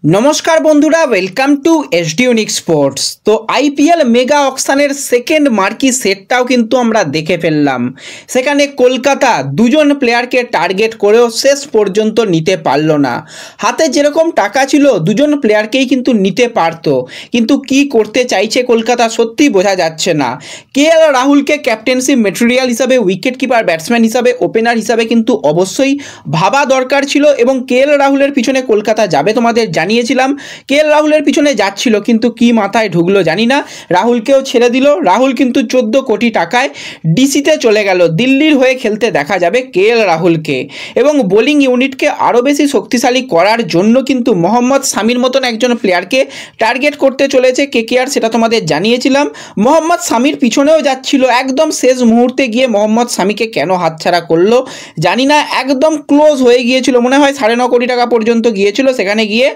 नमस्कार बंधुरा welcome to SD unique sports. तो आईपीएल मेगा অকশনের সেকেন্ড মার্কি সেটটাও কিন্তু আমরা দেখে ফেললাম। সেখানে কলকাতা দুজন প্লেয়ারকে টার্গেট করেও শেষ পর্যন্ত নিতে পারলো না। হাতে যেরকম টাকা ছিল দুজন প্লেয়ারকেই কিন্তু নিতে পারতো, কিন্তু কি করতে চাইছে কলকাতা সত্যি বোঝা যাচ্ছে না। কেএল রাহুলকে ক্যাপ্টেন্সি ম্যাটেরিয়াল হিসাবে, উইকেট কিপার ব্যাটসম্যান হিসাবে, ওপেনার হিসাবে কিন্তু অবশ্যই ভাবা দরকার ছিল এবং কেএল রাহুলের পিছনে কলকাতা যাবে তোমাদের জানিয়েছিলাম। কেএল রাহুলের পিছনে যাচ্ছিল, কিন্তু কি মাথায় ঢুকলো জানি না, রাহুলকেও ছেড়ে দিল। রাহুল কিন্তু 14 কোটি টাকায় ডিসিতে চলে গেল। দিল্লির হয়ে খেলতে দেখা যাবে কেএল রাহুলকে এবং বোলিং ইউনিটকে আরও বেশি শক্তিশালী করার জন্য কিন্তু মোহাম্মদ শামির মতন একজন প্লেয়ারকে টার্গেট করতে চলেছে কেকেআর, সেটা তোমাদের জানিয়েছিলাম। মোহাম্মদ শামির পিছনেও যাচ্ছিল, একদম শেষ মুহূর্তে গিয়ে মোহাম্মদ শামিকে কেন হাতছাড়া করলো জানি না। একদম ক্লোজ হয়ে গিয়েছিল, মনে হয় 9.5 কোটি টাকা পর্যন্ত গিয়েছিল, সেখানে গিয়ে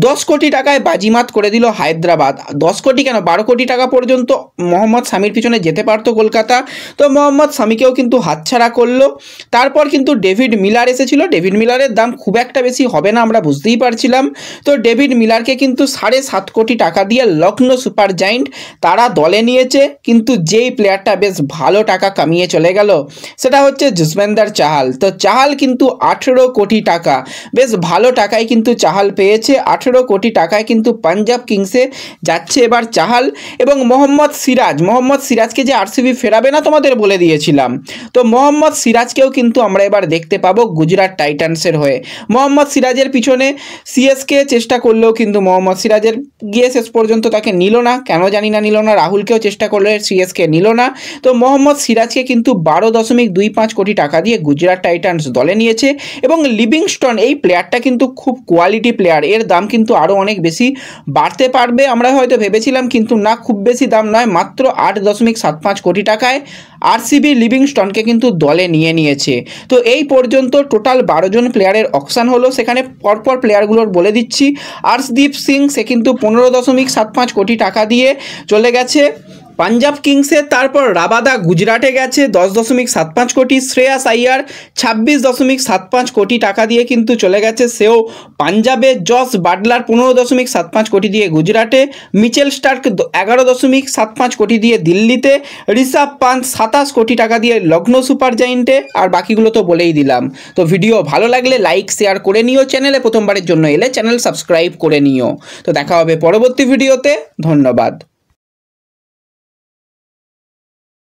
10 কোটি টাকায় বাজিমাত করে দিল হায়দ্রাবাদ। 10 কোটি কেন, 12 কোটি টাকা পর্যন্ত মোহাম্মদ শামির পিছনে যেতে পারতো কলকাতা। তো মোহাম্মদ শামিকেও কিন্তু হাতছাড়া করলো। তারপর কিন্তু ডেভিড মিলার এসেছিল। ডেভিড মিলারের দাম খুব একটা বেশি হবে না, আমরা বুঝতেই পারছিলাম। তো ডেভিড মিলারকে কিন্তু 7.5 কোটি টাকা দিয়ে লখনৌ সুপার জায়েন্ট তারা দলে নিয়েছে। কিন্তু যেই প্লেয়ারটা বেশ ভালো টাকা কামিয়ে চলে গেল সেটা হচ্ছে যুজবেন্দ্র চাহাল। তো চাহাল কিন্তু 18 কোটি টাকা, বেশ ভালো টাকায় কিন্তু চাহাল পেয়েছে। 18 কোটি টাকায় কিন্তু পাঞ্জাব কিংসে যাচ্ছে এবার চাহাল। এবং মোহাম্মদ সিরাজকে যে আরসিবি ফেরাবে না তোমাদের বলে দিয়েছিলাম, তো মোহাম্মদ সিরাজকেও কিন্তু আমরা এবার দেখতে পাবো গুজরাট টাইটান্সের হয়ে। মোহাম্মদ সিরাজের পিছনে সিএসকে চেষ্টা করলেও কিন্তু মোহাম্মদ সিরাজের গিয়ে শেষ পর্যন্ত তাকে নিল না, কেন জানি না নিল না। রাহুলকেও চেষ্টা করলে সিএসকে নিল না। তো মোহাম্মদ সিরাজকে কিন্তু 12.25 কোটি টাকা দিয়ে গুজরাট টাইটান্স দলে নিয়েছে। এবং লিভিংস্টন এই প্লেয়ারটা কিন্তু খুব কোয়ালিটি প্লেয়ার, এর দাম কিন্তু আরও অনেক বেশি বাড়তে পারবে আমরা হয়তো ভেবেছিলাম, কিন্তু না, খুব বেশি দাম নয়, মাত্র 8.75 কোটি টাকায় আরসিবি লিভিংস্টনকে কিন্তু দলে নিয়েছে। তো এই পর্যন্ত টোটাল 12 জন প্লেয়ারের অকশন হলো। সেখানে পরপর প্লেয়ারগুলোর বলে দিচ্ছি। আর্শদীপ সিং, সে কিন্তু 15.75 কোটি টাকা দিয়ে চলে গেছে পাঞ্জাব কিংসে। তারপর রাবাদা গুজরাটে গেছে 10.75 কোটি। শ্রেয়াস আইয়ার 26.75 কোটি টাকা দিয়ে কিন্তু চলে গেছে, সেও পাঞ্জাবে। জস বাটলার 15.75 কোটি দিয়ে গুজরাটে। মিচেল স্টার্ক 11.75 কোটি দিয়ে দিল্লিতে। ঋষভ পান্থ 27 কোটি টাকা দিয়ে লখনৌ সুপার জায়েন্টে। আর বাকিগুলো তো বলেই দিলাম। তো ভিডিও ভালো লাগলে লাইক শেয়ার করে নিও, চ্যানেলে প্রথমবারের জন্য এলে চ্যানেল সাবস্ক্রাইব করে নিও। তো দেখা হবে পরবর্তী ভিডিওতে, ধন্যবাদ।